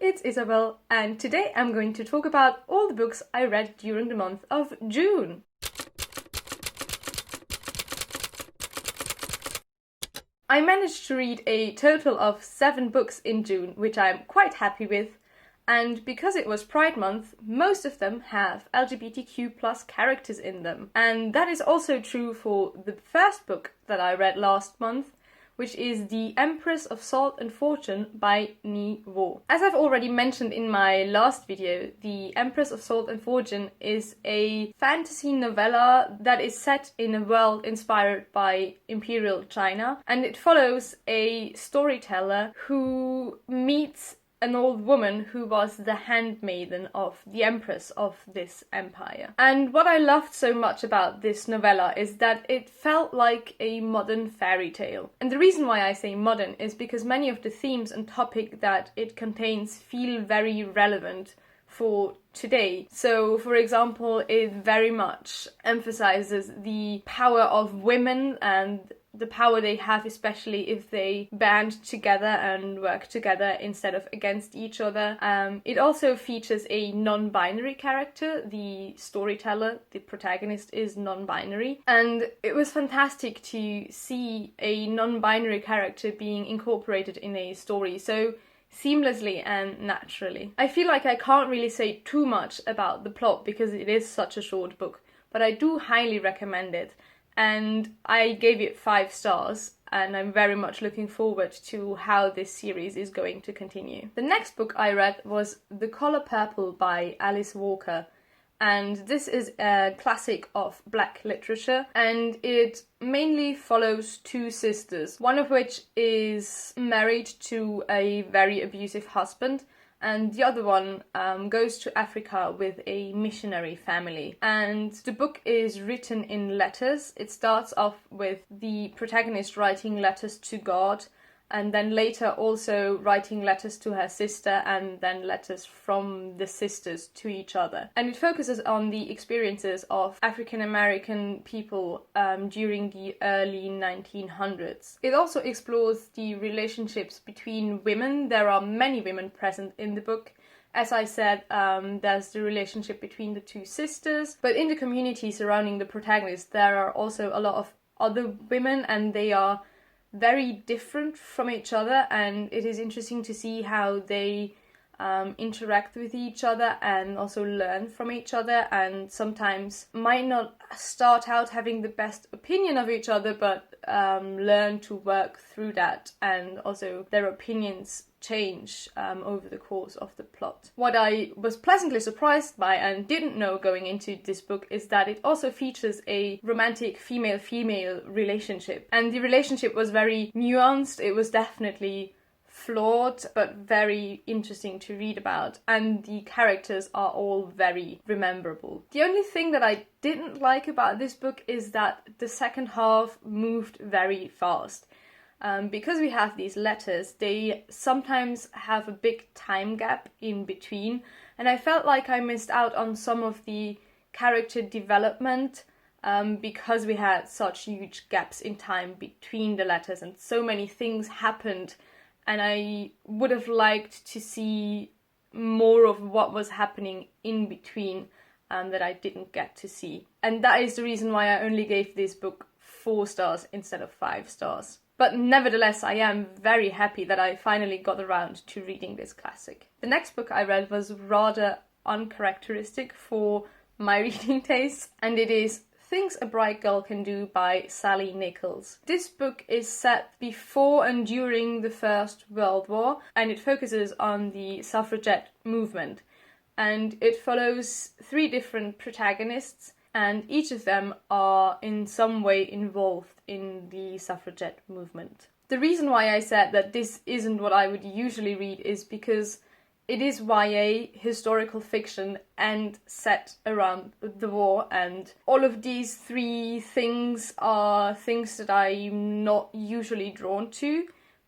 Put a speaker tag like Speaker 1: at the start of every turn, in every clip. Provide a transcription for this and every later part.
Speaker 1: it's Isabel, and today I'm going to talk about all the books I read during the month of June. I managed to read a total of 7 books in June, which I'm quite happy with, and because it was Pride Month, most of them have LGBTQ+ characters in them. And that is also true for the first book that I read last month, which is The Empress of Salt and Fortune by Nghi. As I've already mentioned in my last video, The Empress of Salt and Fortune is a fantasy novella that is set in a world inspired by Imperial China, and it follows a storyteller who meets an old woman who was the handmaiden of the Empress of this empire. And what I loved so much about this novella is that it felt like a modern fairy tale. And the reason why I say modern is because many of the themes and topics that it contains feel very relevant for today. So, for example, it very much emphasizes the power of women and the power they have, especially if they band together and work together instead of against each other. It also features a non-binary character. The storyteller, the protagonist, is non-binary. And it was fantastic to see a non-binary character being incorporated in a story so seamlessly and naturally. I feel like I can't really say too much about the plot because it is such a short book, but I do highly recommend it. And I gave it 5 stars, and I'm very much looking forward to how this series is going to continue. The next book I read was The Color Purple by Alice Walker, and this is a classic of Black literature, and it mainly follows 2 sisters, one of which is married to a very abusive husband, and the other one goes to Africa with a missionary family. And the book is written in letters. It starts off with the protagonist writing letters to God, and then later also writing letters to her sister, and then letters from the sisters to each other. And it focuses on the experiences of African American people during the early 1900s. It also explores the relationships between women. There are many women present in the book. As I said, there's the relationship between the 2 sisters, but in the community surrounding the protagonist there are also a lot of other women, and they are very different from each other, and it is interesting to see how they interact with each other and also learn from each other, and sometimes might not start out having the best opinion of each other, but learn to work through that, and also their opinions change over the course of the plot. What I was pleasantly surprised by and didn't know going into this book is that it also features a romantic female-female relationship, and the relationship was very nuanced. It was definitely flawed but very interesting to read about, and the characters are all very rememberable. The only thing that I didn't like about this book is that the second half moved very fast. Because we have these letters, they sometimes have a big time gap in between, and I felt like I missed out on some of the character development because we had such huge gaps in time between the letters and so many things happened, and I would have liked to see more of what was happening in between that I didn't get to see. And that is the reason why I only gave this book 4 stars instead of 5 stars. But nevertheless, I am very happy that I finally got around to reading this classic. The next book I read was rather uncharacteristic for my reading tastes, and it is Things a Bright Girl Can Do by Sally Nicholls. This book is set before and during the First World War, and it focuses on the suffragette movement. And it follows 3 different protagonists, and each of them are in some way involved in the suffragette movement. The reason why I said that this isn't what I would usually read is because it is YA, historical fiction, and set around the war, and all of these 3 things are things that I'm not usually drawn to,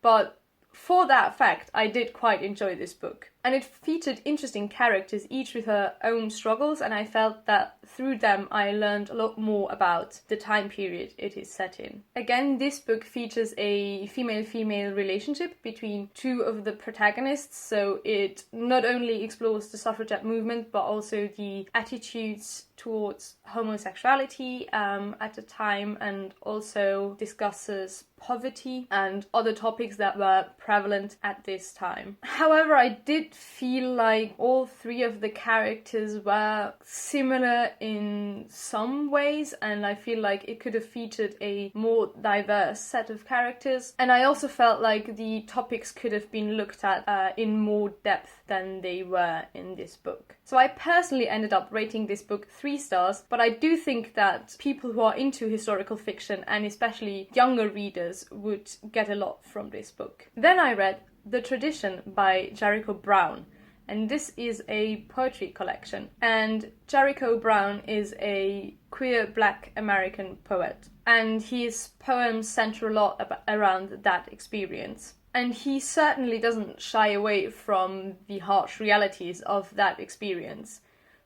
Speaker 1: but for that fact, I did quite enjoy this book. And it featured interesting characters, each with her own struggles, and I felt that through them I learned a lot more about the time period it is set in. Again, this book features a female-female relationship between two of the protagonists, so it not only explores the suffragette movement, but also the attitudes towards homosexuality at the time, and also discusses poverty and other topics that were prevalent at this time. However, I did feel like all three of the characters were similar in some ways, and I feel like it could have featured a more diverse set of characters. And I also felt like the topics could have been looked at in more depth than they were in this book. So I personally ended up rating this book 3 stars, but I do think that people who are into historical fiction, and especially younger readers, would get a lot from this book. Then I read The Tradition by Jericho Brown, and this is a poetry collection. And Jericho Brown is a queer Black American poet, and his poems center a lot around that experience. And he certainly doesn't shy away from the harsh realities of that experience.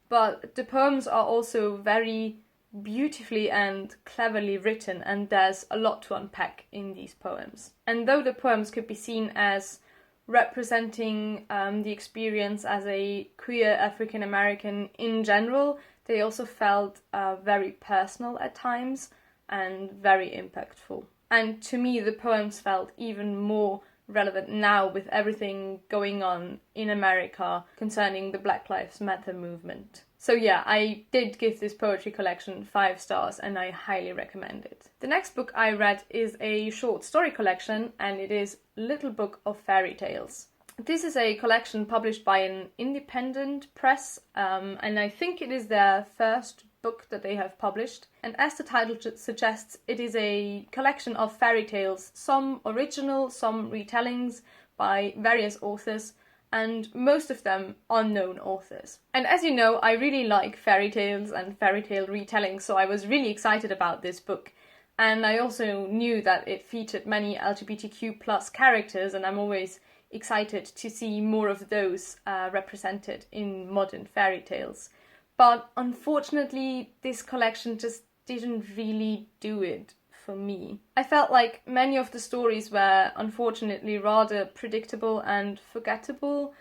Speaker 1: But the poems are also very beautifully and cleverly written, and there's a lot to unpack in these poems. And though the poems could be seen as representing the experience as a queer African American in general, they also felt very personal at times and very impactful. And to me, the poems felt even more relevant now with everything going on in America concerning the Black Lives Matter movement. So yeah, I did give this poetry collection 5 stars, and I highly recommend it. The next book I read is a short story collection, and it is Little Book of Fairy Tales. This is a collection published by an independent press, and I think it is their first book that they have published. And as the title suggests, it is a collection of fairy tales, some original, some retellings by various authors, and most of them unknown authors. And as you know, I really like fairy tales and fairy tale retelling, so I was really excited about this book. And I also knew that it featured many LGBTQ plus characters, and I'm always excited to see more of those represented in modern fairy tales. But unfortunately, this collection just didn't really do it for me. I felt like many of the stories were unfortunately rather predictable and forgettable,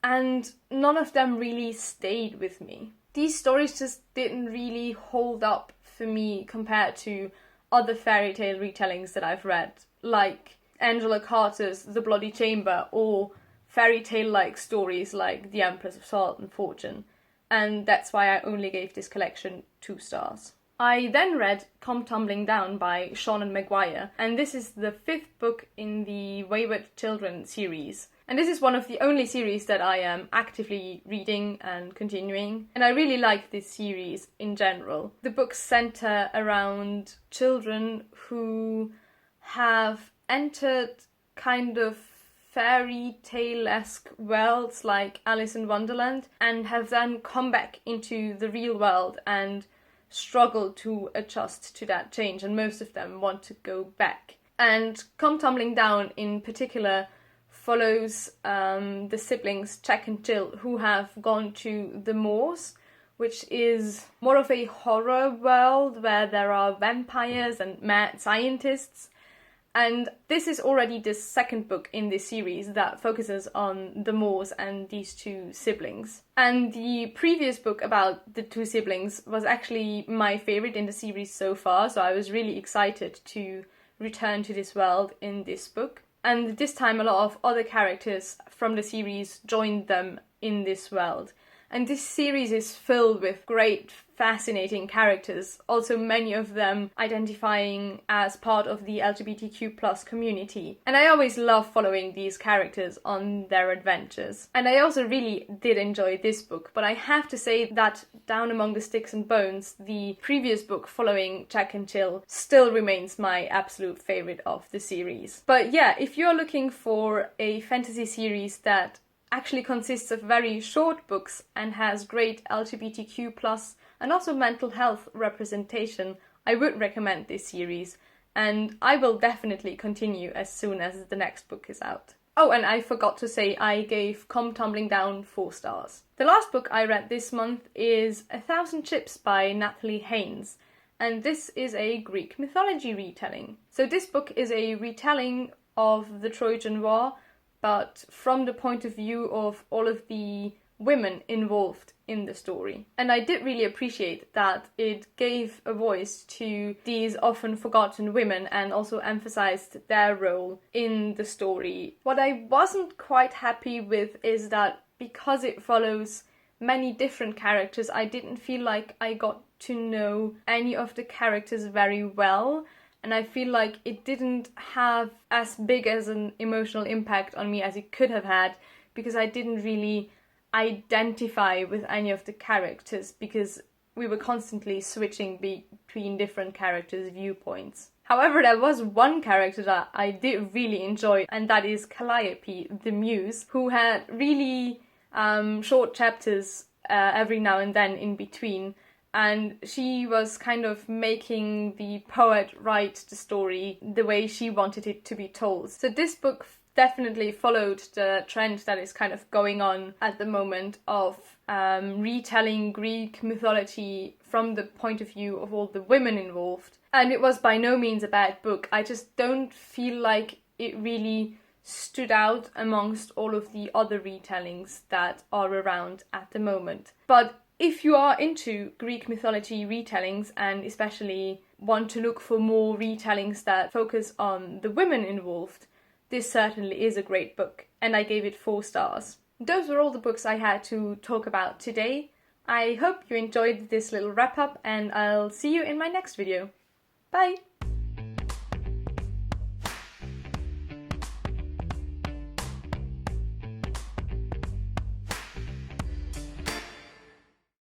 Speaker 1: and none of them really stayed with me. These stories just didn't really hold up for me compared to other fairy tale retellings that I've read, like Angela Carter's The Bloody Chamber, or fairy tale-like stories like The Empress of Salt and Fortune. And that's why I only gave this collection 2 stars. I then read Come Tumbling Down by Seanan McGuire, and this is the 5th book in the Wayward Children series. And this is one of the only series that I am actively reading and continuing, and I really like this series in general. The books center around children who have entered kind of fairy tale-esque worlds like Alice in Wonderland, and have then come back into the real world and struggle to adjust to that change, and most of them want to go back. And Come Tumbling Down in particular follows the siblings Jack and Jill, who have gone to the moors, which is more of a horror world where there are vampires and mad scientists. And this is already the 2nd book in this series that focuses on the moors and these 2 siblings. And the previous book about the 2 siblings was actually my favorite in the series so far, so I was really excited to return to this world in this book. And this time a lot of other characters from the series joined them in this world. And this series is filled with great, fascinating characters, also many of them identifying as part of the LGBTQ plus community. And I always love following these characters on their adventures. And I also really did enjoy this book, but I have to say that Down Among the Sticks and Bones, the previous book following Jack and Jill, still remains my absolute favourite of the series. But yeah, if you're looking for a fantasy series that actually consists of very short books and has great LGBTQ plus and also mental health representation, I would recommend this series. and I will definitely continue as soon as the next book is out. Oh, and I forgot to say I gave Come Tumbling Down 4 stars. The last book I read this month is 1,000 Ships by Natalie Haynes, and this is a Greek mythology retelling. So this book is a retelling of the Trojan War, but from the point of view of all of the women involved in the story. And I did really appreciate that it gave a voice to these often forgotten women and also emphasized their role in the story. What I wasn't quite happy with is that because it follows many different characters, I didn't feel like I got to know any of the characters very well. And I feel like it didn't have as big as an emotional impact on me as it could have had, because I didn't really identify with any of the characters because we were constantly switching between different characters' viewpoints. However, there was one character that I did really enjoy, and that is Calliope, the Muse, who had really short chapters every now and then in between. And she was kind of making the poet write the story the way she wanted it to be told. So this book definitely followed the trend that is kind of going on at the moment of retelling Greek mythology from the point of view of all the women involved. And it was by no means a bad book. I just don't feel like it really stood out amongst all of the other retellings that are around at the moment. But if you are into Greek mythology retellings and especially want to look for more retellings that focus on the women involved, this certainly is a great book, and I gave it 4 stars. Those were all the books I had to talk about today. I hope you enjoyed this little wrap-up, and I'll see you in my next video. Bye!